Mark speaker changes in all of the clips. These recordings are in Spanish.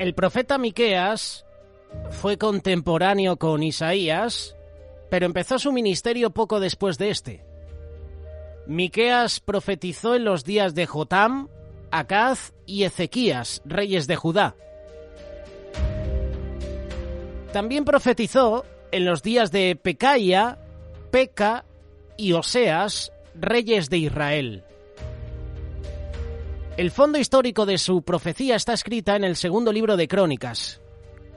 Speaker 1: El profeta Miqueas fue contemporáneo con Isaías, pero empezó su ministerio poco después de este. Miqueas profetizó en los días de Jotam, Acaz y Ezequías, reyes de Judá. También profetizó en los días de Pecaía, Peca y Oseas, reyes de Israel. El fondo histórico de su profecía está escrita en el segundo libro de Crónicas,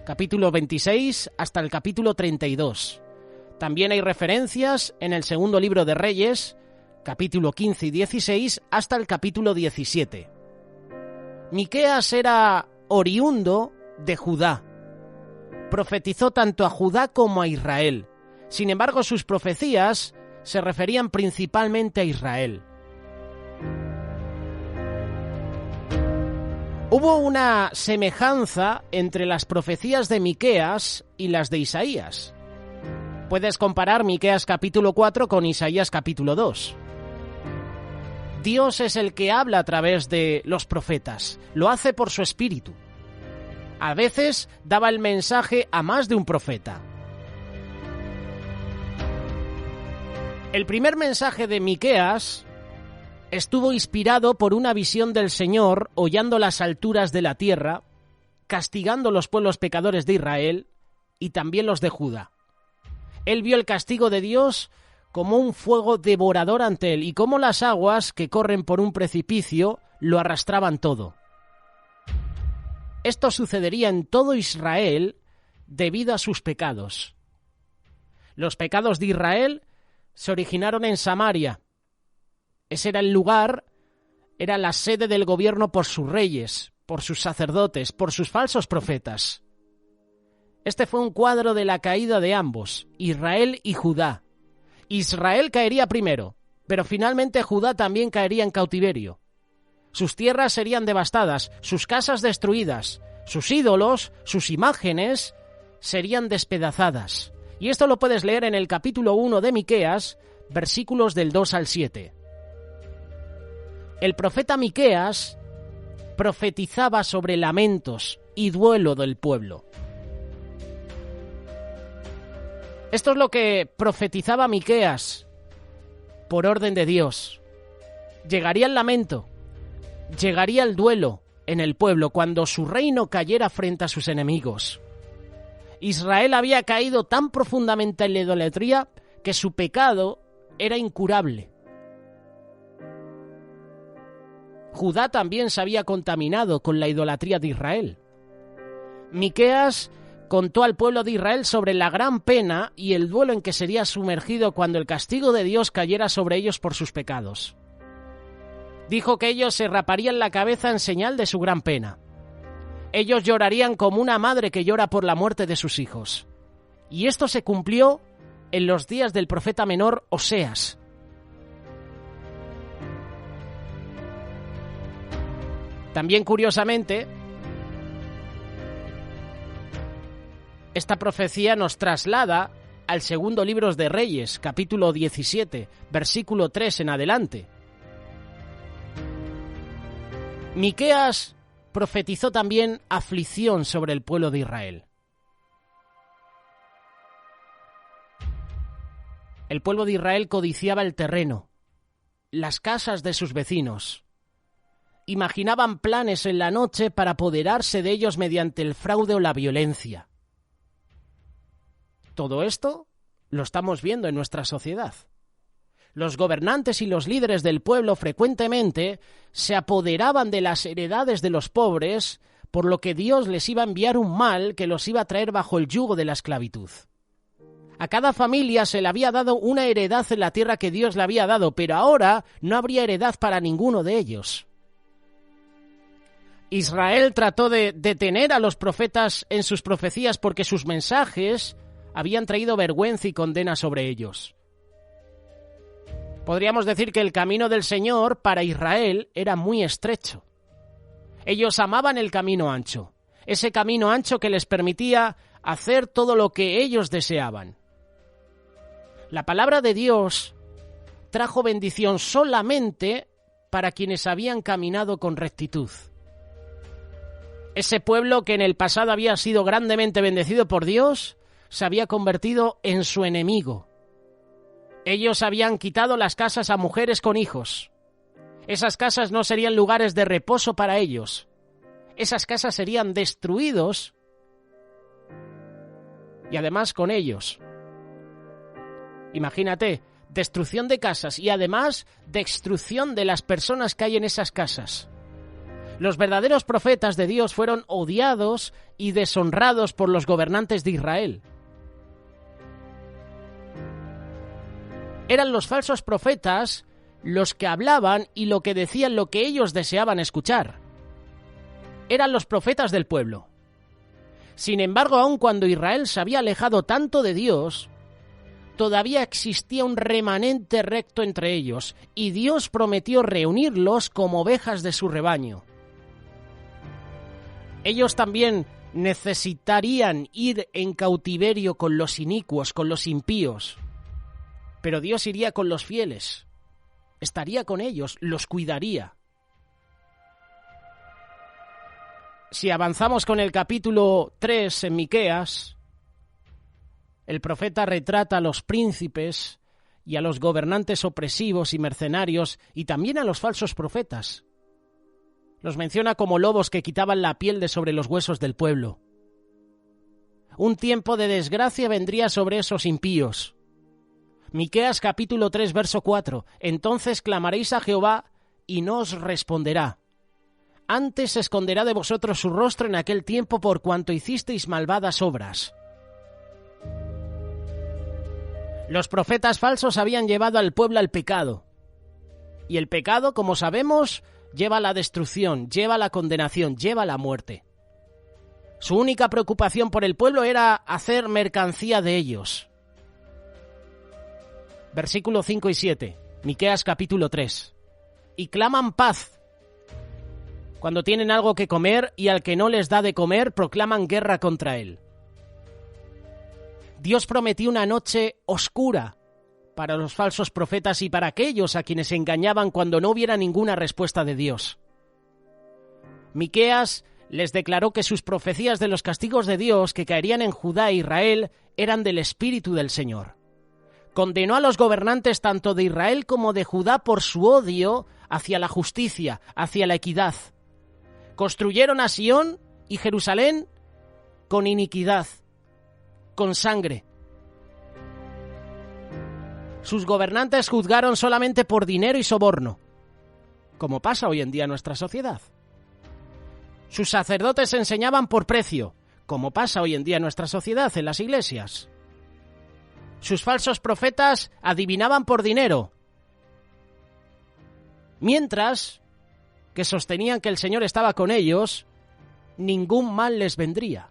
Speaker 1: capítulo 26 hasta el capítulo 32. También hay referencias en el segundo libro de Reyes, capítulo 15 y 16 hasta el capítulo 17. Miqueas era oriundo de Judá. Profetizó tanto a Judá como a Israel. Sin embargo, sus profecías se referían principalmente a Israel. Hubo una semejanza entre las profecías de Miqueas y las de Isaías. Puedes comparar Miqueas capítulo 4 con Isaías capítulo 2. Dios es el que habla a través de los profetas, lo hace por su espíritu. A veces daba el mensaje a más de un profeta. El primer mensaje de Miqueas estuvo inspirado por una visión del Señor hollando las alturas de la tierra, castigando los pueblos pecadores de Israel y también los de Judá. Él vio el castigo de Dios como un fuego devorador ante él y como las aguas que corren por un precipicio lo arrastraban todo. Esto sucedería en todo Israel debido a sus pecados. Los pecados de Israel se originaron en Samaria. Ese era el lugar, era la sede del gobierno por sus reyes, por sus sacerdotes, por sus falsos profetas. Este fue un cuadro de la caída de ambos, Israel y Judá. Israel caería primero, pero finalmente Judá también caería en cautiverio. Sus tierras serían devastadas, sus casas destruidas, sus ídolos, sus imágenes serían despedazadas. Y esto lo puedes leer en el capítulo 1 de Miqueas, versículos del 2 al 7. El profeta Miqueas profetizaba sobre lamentos y duelo del pueblo. Esto es lo que profetizaba Miqueas por orden de Dios. Llegaría el lamento, llegaría el duelo en el pueblo cuando su reino cayera frente a sus enemigos. Israel había caído tan profundamente en la idolatría que su pecado era incurable. Judá también se había contaminado con la idolatría de Israel. Miqueas contó al pueblo de Israel sobre la gran pena y el duelo en que sería sumergido cuando el castigo de Dios cayera sobre ellos por sus pecados. Dijo que ellos se raparían la cabeza en señal de su gran pena. Ellos llorarían como una madre que llora por la muerte de sus hijos. Y esto se cumplió en los días del profeta menor Oseas. También, curiosamente, esta profecía nos traslada al segundo libro de Reyes, capítulo 17, versículo 3 en adelante. Miqueas profetizó también aflicción sobre el pueblo de Israel. El pueblo de Israel codiciaba el terreno, las casas de sus vecinos. Imaginaban planes en la noche para apoderarse de ellos mediante el fraude o la violencia. Todo esto lo estamos viendo en nuestra sociedad. Los gobernantes y los líderes del pueblo frecuentemente se apoderaban de las heredades de los pobres, por lo que Dios les iba a enviar un mal que los iba a traer bajo el yugo de la esclavitud. A cada familia se le había dado una heredad en la tierra que Dios le había dado, pero ahora no habría heredad para ninguno de ellos. Israel trató de detener a los profetas en sus profecías porque sus mensajes habían traído vergüenza y condena sobre ellos. Podríamos decir que el camino del Señor para Israel era muy estrecho. Ellos amaban el camino ancho, ese camino ancho que les permitía hacer todo lo que ellos deseaban. La palabra de Dios trajo bendición solamente para quienes habían caminado con rectitud. Ese pueblo que en el pasado había sido grandemente bendecido por Dios, se había convertido en su enemigo. Ellos habían quitado las casas a mujeres con hijos. Esas casas no serían lugares de reposo para ellos. Esas casas serían destruidos y además con ellos. Imagínate, destrucción de casas y además destrucción de las personas que hay en esas casas. Los verdaderos profetas de Dios fueron odiados y deshonrados por los gobernantes de Israel. Eran los falsos profetas los que hablaban y lo que decían lo que ellos deseaban escuchar. Eran los profetas del pueblo. Sin embargo, aun cuando Israel se había alejado tanto de Dios, todavía existía un remanente recto entre ellos, y Dios prometió reunirlos como ovejas de su rebaño. Ellos también necesitarían ir en cautiverio con los inicuos, con los impíos, pero Dios iría con los fieles, estaría con ellos, los cuidaría. Si avanzamos con el capítulo 3 en Miqueas, el profeta retrata a los príncipes y a los gobernantes opresivos y mercenarios y también a los falsos profetas. Los menciona como lobos que quitaban la piel de sobre los huesos del pueblo. Un tiempo de desgracia vendría sobre esos impíos. Miqueas capítulo 3, verso 4. Entonces clamaréis a Jehová y no os responderá. Antes esconderá de vosotros su rostro en aquel tiempo por cuanto hicisteis malvadas obras. Los profetas falsos habían llevado al pueblo al pecado. Y el pecado, como sabemos, lleva a la destrucción, lleva a la condenación, lleva a la muerte. Su única preocupación por el pueblo era hacer mercancía de ellos. Versículo 5 y 7, Miqueas capítulo 3. Y claman paz cuando tienen algo que comer, y al que no les da de comer proclaman guerra contra él. Dios prometió una noche oscura para los falsos profetas y para aquellos a quienes engañaban cuando no hubiera ninguna respuesta de Dios. Miqueas les declaró que sus profecías de los castigos de Dios que caerían en Judá e Israel eran del Espíritu del Señor. Condenó a los gobernantes tanto de Israel como de Judá por su odio hacia la justicia, hacia la equidad. Construyeron a Sión y Jerusalén con iniquidad, con sangre. Sus gobernantes juzgaron solamente por dinero y soborno, como pasa hoy en día en nuestra sociedad. Sus sacerdotes enseñaban por precio, como pasa hoy en día en nuestra sociedad, en las iglesias. Sus falsos profetas adivinaban por dinero, mientras que sostenían que el Señor estaba con ellos, ningún mal les vendría.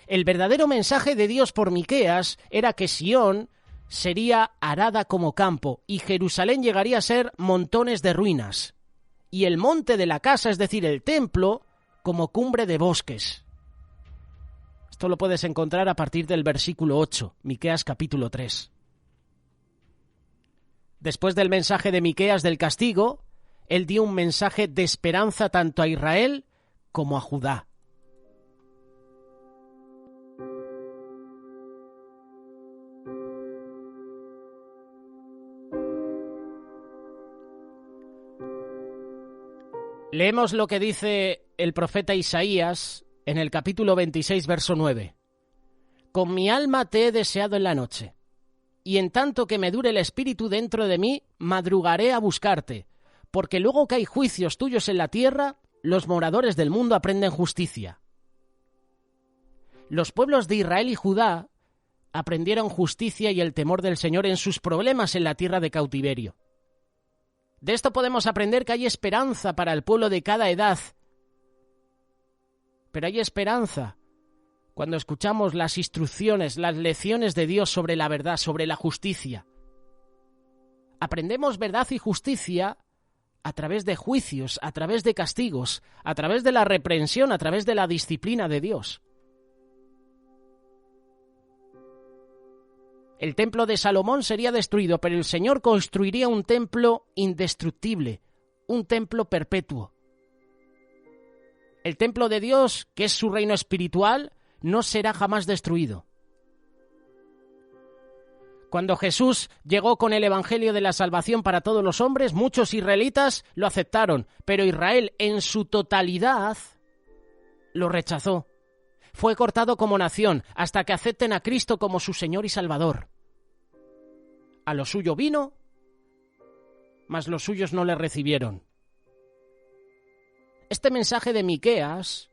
Speaker 1: El verdadero mensaje de Dios por Miqueas era que Sión sería arada como campo y Jerusalén llegaría a ser montones de ruinas, y el monte de la casa, es decir, el templo, como cumbre de bosques. Esto lo puedes encontrar a partir del versículo 8, Miqueas capítulo 3. Después del mensaje de Miqueas del castigo, él dio un mensaje de esperanza tanto a Israel como a Judá. Leemos lo que dice el profeta Isaías en el capítulo 26, verso 9. Con mi alma te he deseado en la noche, y en tanto que me dure el espíritu dentro de mí, madrugaré a buscarte, porque luego que hay juicios tuyos en la tierra, los moradores del mundo aprenden justicia. Los pueblos de Israel y Judá aprendieron justicia y el temor del Señor en sus problemas en la tierra de cautiverio. De esto podemos aprender que hay esperanza para el pueblo de cada edad. Pero hay esperanza cuando escuchamos las instrucciones, las lecciones de Dios sobre la verdad, sobre la justicia. Aprendemos verdad y justicia a través de juicios, a través de castigos, a través de la reprensión, a través de la disciplina de Dios. El templo de Salomón sería destruido, pero el Señor construiría un templo indestructible, un templo perpetuo. El templo de Dios, que es su reino espiritual, no será jamás destruido. Cuando Jesús llegó con el evangelio de la salvación para todos los hombres, muchos israelitas lo aceptaron, pero Israel en su totalidad lo rechazó. Fue cortado como nación hasta que acepten a Cristo como su Señor y Salvador. A lo suyo vino, mas los suyos no le recibieron. Este mensaje de Miqueas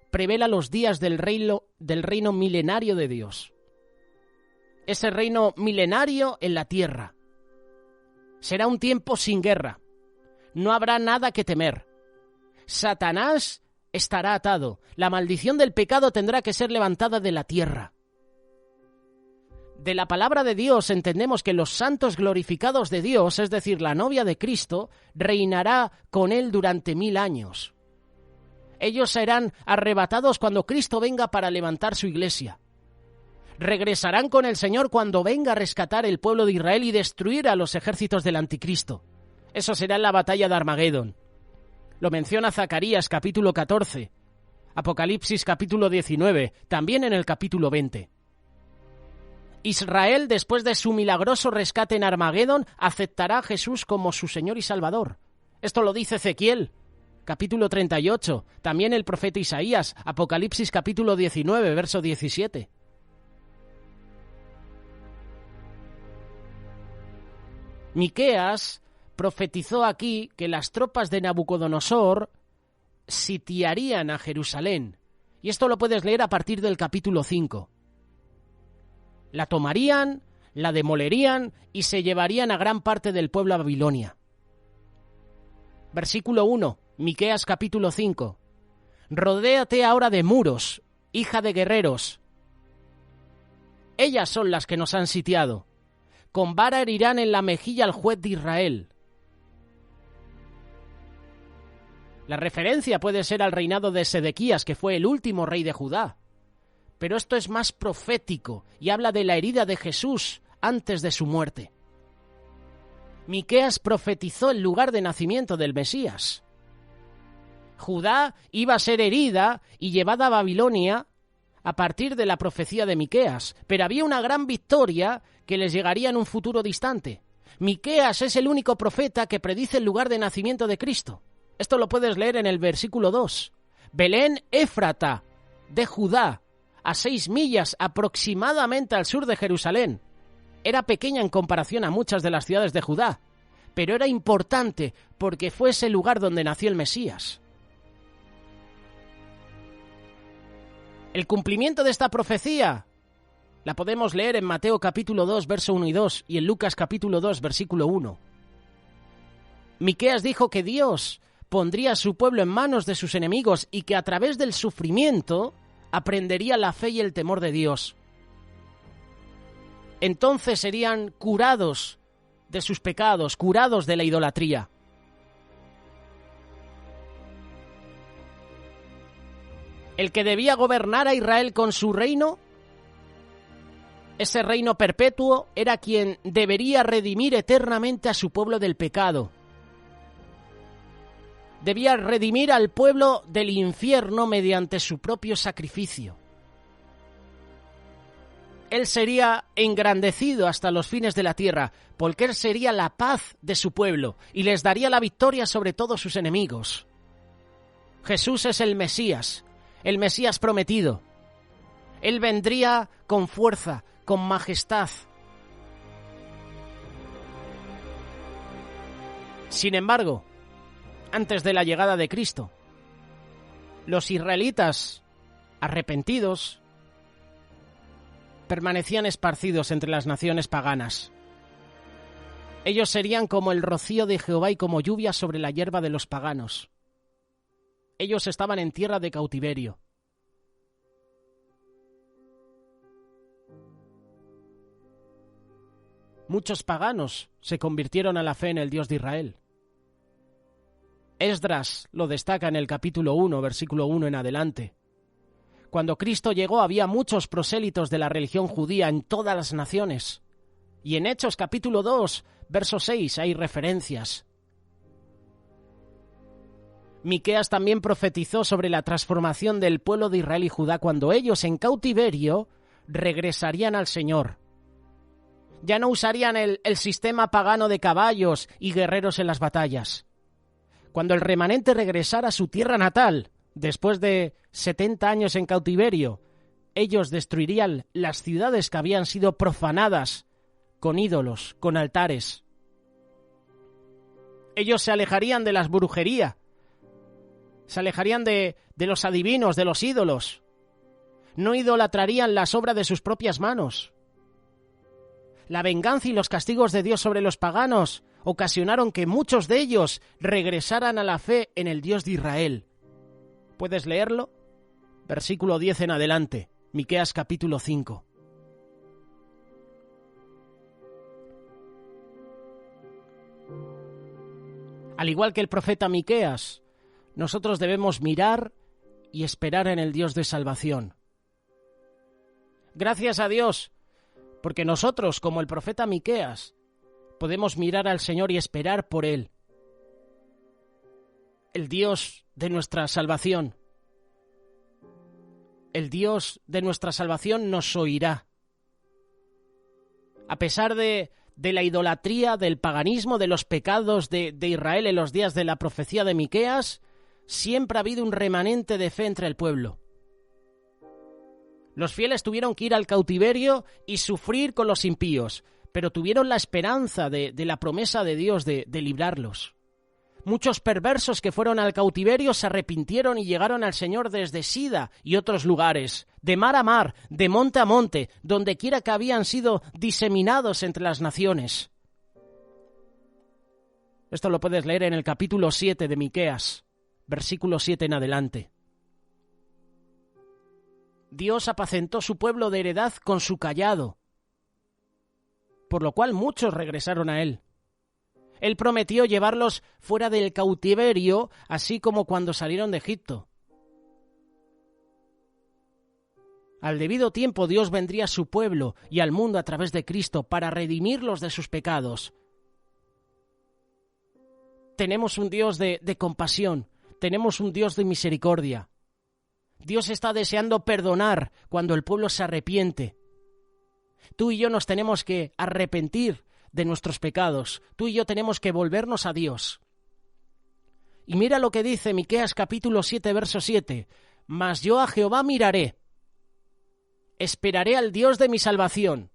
Speaker 1: prevela los días del reino milenario de Dios. Ese reino milenario en la tierra. Será un tiempo sin guerra. No habrá nada que temer. Satanás estará atado. La maldición del pecado tendrá que ser levantada de la tierra. De la palabra de Dios entendemos que los santos glorificados de Dios, es decir, la novia de Cristo, reinará con Él durante 1000 años. Ellos serán arrebatados cuando Cristo venga para levantar su iglesia. Regresarán con el Señor cuando venga a rescatar el pueblo de Israel y destruir a los ejércitos del anticristo. Eso será en la batalla de Armagedón. Lo menciona Zacarías capítulo 14, Apocalipsis capítulo 19, también en el capítulo 20. Israel, después de su milagroso rescate en Armagedón, aceptará a Jesús como su Señor y Salvador. Esto lo dice Ezequiel, capítulo 38, también el profeta Isaías, Apocalipsis capítulo 19, verso 17. Miqueas profetizó aquí que las tropas de Nabucodonosor sitiarían a Jerusalén. Y esto lo puedes leer a partir del capítulo 5. La tomarían, la demolerían y se llevarían a gran parte del pueblo a Babilonia. Versículo 1, Miqueas capítulo 5. Rodéate ahora de muros, hija de guerreros. Ellas son las que nos han sitiado. Con vara herirán en la mejilla al juez de Israel. La referencia puede ser al reinado de Sedequías, que fue el último rey de Judá. Pero esto es más profético y habla de la herida de Jesús antes de su muerte. Miqueas profetizó el lugar de nacimiento del Mesías. Judá iba a ser herida y llevada a Babilonia a partir de la profecía de Miqueas, pero había una gran victoria que les llegaría en un futuro distante. Miqueas es el único profeta que predice el lugar de nacimiento de Cristo. Esto lo puedes leer en el versículo 2. Belén Éfrata, de Judá, a 6 millas aproximadamente al sur de Jerusalén. Era pequeña en comparación a muchas de las ciudades de Judá, pero era importante porque fue ese lugar donde nació el Mesías. El cumplimiento de esta profecía la podemos leer en Mateo capítulo 2, verso 1 y 2, y en Lucas capítulo 2, versículo 1. Miqueas dijo que Dios pondría a su pueblo en manos de sus enemigos y que a través del sufrimiento aprendería la fe y el temor de Dios. Entonces serían curados de sus pecados, curados de la idolatría. El que debía gobernar a Israel con su reino, ese reino perpetuo, era quien debería redimir eternamente a su pueblo del pecado. Debía redimir al pueblo del infierno mediante su propio sacrificio. Él sería engrandecido hasta los fines de la tierra, porque él sería la paz de su pueblo y les daría la victoria sobre todos sus enemigos. Jesús es el Mesías prometido. Él vendría con fuerza, con majestad. Sin embargo, antes de la llegada de Cristo, los israelitas arrepentidos permanecían esparcidos entre las naciones paganas. Ellos serían como el rocío de Jehová y como lluvia sobre la hierba de los paganos. Ellos estaban en tierra de cautiverio. Muchos paganos se convirtieron a la fe en el Dios de Israel. Esdras lo destaca en el capítulo 1, versículo 1 en adelante. Cuando Cristo llegó había muchos prosélitos de la religión judía en todas las naciones. Y en Hechos capítulo 2, verso 6 hay referencias. Miqueas también profetizó sobre la transformación del pueblo de Israel y Judá cuando ellos en cautiverio regresarían al Señor. Ya no usarían el sistema pagano de caballos y guerreros en las batallas. Cuando el remanente regresara a su tierra natal, después de 70 años en cautiverio, ellos destruirían las ciudades que habían sido profanadas con ídolos, con altares. Ellos se alejarían de la brujería, se alejarían de los adivinos, de los ídolos. No idolatrarían las obras de sus propias manos. La venganza y los castigos de Dios sobre los paganos ocasionaron que muchos de ellos regresaran a la fe en el Dios de Israel. ¿Puedes leerlo? Versículo 10 en adelante, Miqueas capítulo 5. Al igual que el profeta Miqueas, nosotros debemos mirar y esperar en el Dios de salvación. Gracias a Dios, porque nosotros, como el profeta Miqueas, podemos mirar al Señor y esperar por Él. El Dios de nuestra salvación. El Dios de nuestra salvación nos oirá. A pesar de la idolatría, del paganismo, de los pecados de Israel en los días de la profecía de Miqueas, siempre ha habido un remanente de fe entre el pueblo. Los fieles tuvieron que ir al cautiverio y sufrir con los impíos, pero tuvieron la esperanza de la promesa de Dios de librarlos. Muchos perversos que fueron al cautiverio se arrepintieron y llegaron al Señor desde Sida y otros lugares, de mar a mar, de monte a monte, donde quiera que habían sido diseminados entre las naciones. Esto lo puedes leer en el capítulo 7 de Miqueas, versículo 7 en adelante. Dios apacentó su pueblo de heredad con su cayado, por lo cual muchos regresaron a Él. Él prometió llevarlos fuera del cautiverio, así como cuando salieron de Egipto. Al debido tiempo Dios vendría a su pueblo y al mundo a través de Cristo para redimirlos de sus pecados. Tenemos un Dios de compasión, tenemos un Dios de misericordia. Dios está deseando perdonar cuando el pueblo se arrepiente. Tú y yo nos tenemos que arrepentir de nuestros pecados. Tú y yo tenemos que volvernos a Dios. Y mira lo que dice Miqueas capítulo 7, verso 7. Mas yo a Jehová miraré, esperaré al Dios de mi salvación.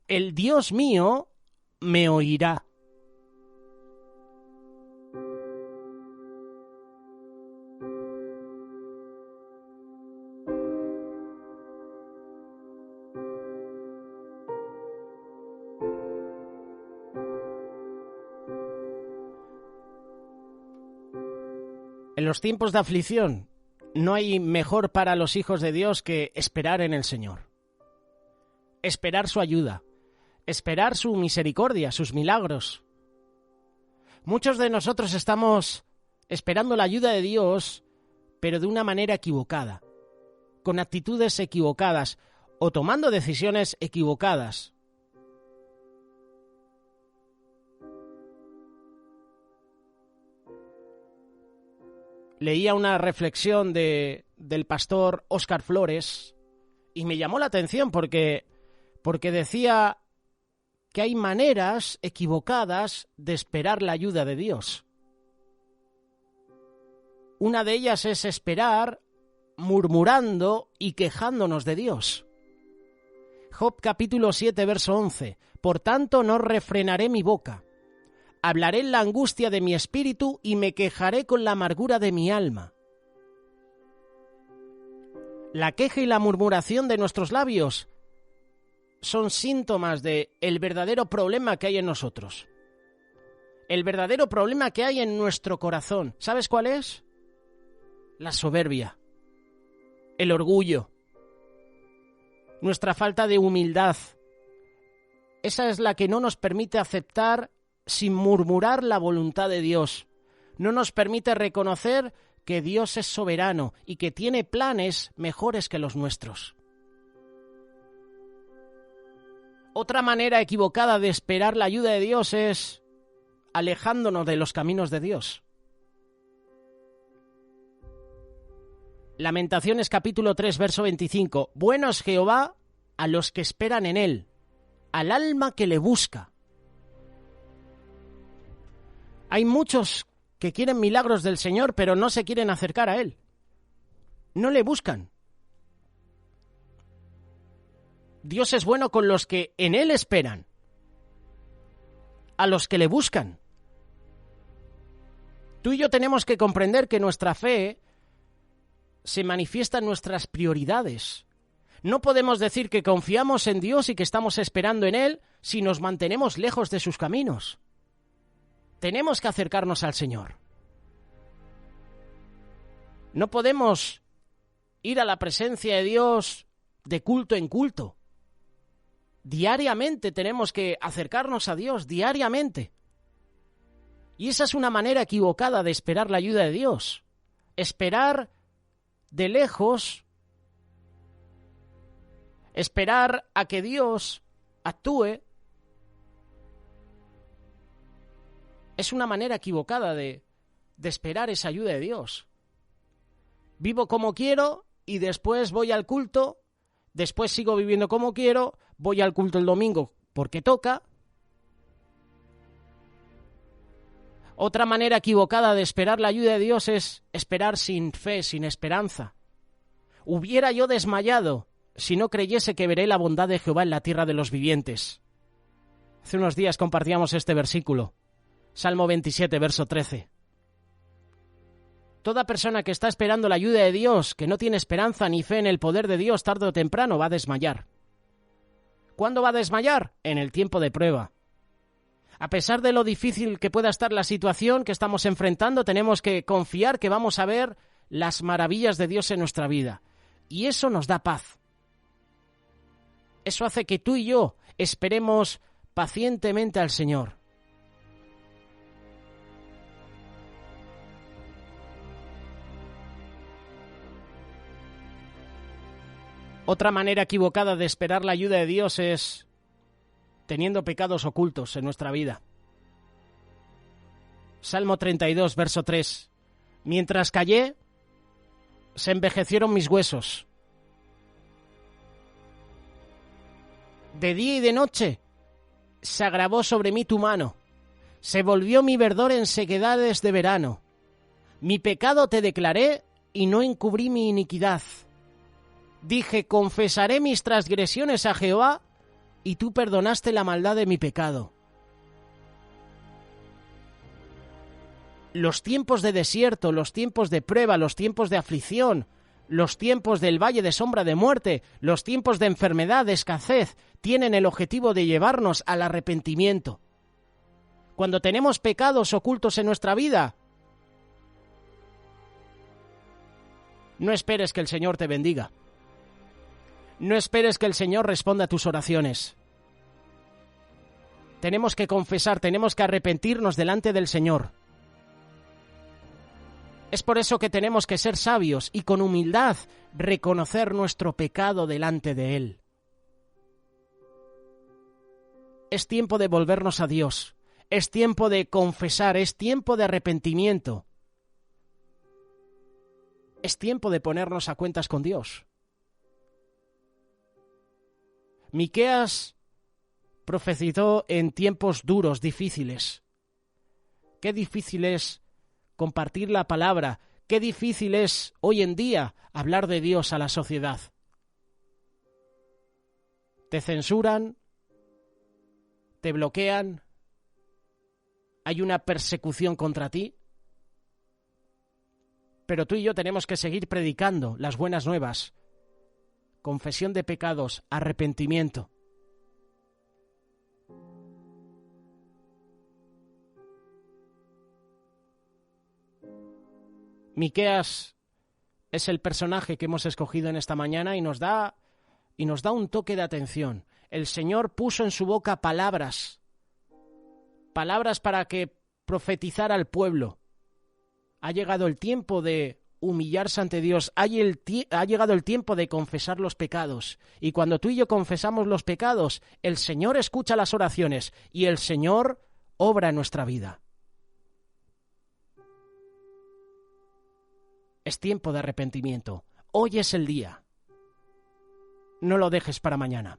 Speaker 1: El Dios mío me oirá. En los tiempos de aflicción no hay mejor para los hijos de Dios que esperar en el Señor. Esperar su ayuda, esperar su misericordia, sus milagros. Muchos de nosotros estamos esperando la ayuda de Dios, pero de una manera equivocada, con actitudes equivocadas o tomando decisiones equivocadas. Leía una reflexión del pastor Óscar Flores y me llamó la atención porque decía que hay maneras equivocadas de esperar la ayuda de Dios. Una de ellas es esperar murmurando y quejándonos de Dios. Job capítulo 7, verso 11. Por tanto no refrenaré mi boca. Hablaré en la angustia de mi espíritu y me quejaré con la amargura de mi alma. La queja y la murmuración de nuestros labios son síntomas de el verdadero problema que hay en nosotros. El verdadero problema que hay en nuestro corazón. ¿Sabes cuál es? La soberbia, el orgullo, nuestra falta de humildad. Esa es la que no nos permite aceptar sin murmurar la voluntad de Dios. No nos permite reconocer que Dios es soberano y que tiene planes mejores que los nuestros. Otra manera equivocada de esperar la ayuda de Dios es alejándonos de los caminos de Dios. Lamentaciones capítulo 3, verso 25. Bueno es Jehová a los que esperan en él, al alma que le busca. Hay muchos que quieren milagros del Señor, pero no se quieren acercar a él. No le buscan. Dios es bueno con los que en él esperan, a los que le buscan. Tú y yo tenemos que comprender que nuestra fe se manifiesta en nuestras prioridades. No podemos decir que confiamos en Dios y que estamos esperando en él si nos mantenemos lejos de sus caminos. Tenemos que acercarnos al Señor. No podemos ir a la presencia de Dios de culto en culto. Diariamente tenemos que acercarnos a Dios, diariamente. Y esa es una manera equivocada de esperar la ayuda de Dios. Esperar de lejos, esperar a que Dios actúe, es una manera equivocada de esperar esa ayuda de Dios. Vivo como quiero y después voy al culto, después sigo viviendo como quiero, voy al culto el domingo porque toca. Otra manera equivocada de esperar la ayuda de Dios es esperar sin fe, sin esperanza. Hubiera yo desmayado si no creyese que veré la bondad de Jehová en la tierra de los vivientes. Hace unos días compartíamos este versículo. Salmo 27, verso 13. Toda persona que está esperando la ayuda de Dios, que no tiene esperanza ni fe en el poder de Dios, tarde o temprano va a desmayar. ¿Cuándo va a desmayar? En el tiempo de prueba. A pesar de lo difícil que pueda estar la situación que estamos enfrentando, tenemos que confiar que vamos a ver las maravillas de Dios en nuestra vida. Y eso nos da paz. Eso hace que tú y yo esperemos pacientemente al Señor. Otra manera equivocada de esperar la ayuda de Dios es teniendo pecados ocultos en nuestra vida. Salmo 32, verso 3. Mientras callé, se envejecieron mis huesos. De día y de noche se agravó sobre mí tu mano. Se volvió mi verdor en sequedades de verano. Mi pecado te declaré y no encubrí mi iniquidad. Dije, confesaré mis transgresiones a Jehová, y tú perdonaste la maldad de mi pecado. Los tiempos de desierto, los tiempos de prueba, los tiempos de aflicción, los tiempos del valle de sombra de muerte, los tiempos de enfermedad, de escasez, tienen el objetivo de llevarnos al arrepentimiento. Cuando tenemos pecados ocultos en nuestra vida, no esperes que el Señor te bendiga. No esperes que el Señor responda a tus oraciones. Tenemos que confesar, tenemos que arrepentirnos delante del Señor. Es por eso que tenemos que ser sabios y con humildad reconocer nuestro pecado delante de Él. Es tiempo de volvernos a Dios. Es tiempo de confesar, es tiempo de arrepentimiento. Es tiempo de ponernos a cuentas con Dios. Miqueas profetizó en tiempos duros, difíciles. Qué difícil es compartir la palabra, qué difícil es hoy en día hablar de Dios a la sociedad. Te censuran, te bloquean, hay una persecución contra ti. Pero tú y yo tenemos que seguir predicando las buenas nuevas. Confesión de pecados, arrepentimiento. Miqueas es el personaje que hemos escogido en esta mañana y nos da un toque de atención. El Señor puso en su boca palabras para que profetizara al pueblo. Ha llegado el tiempo de humillarse ante Dios, ha llegado el tiempo de confesar los pecados. Y cuando tú y yo confesamos los pecados, el Señor escucha las oraciones y el Señor obra en nuestra vida. Es tiempo de arrepentimiento. Hoy es el día. No lo dejes para mañana.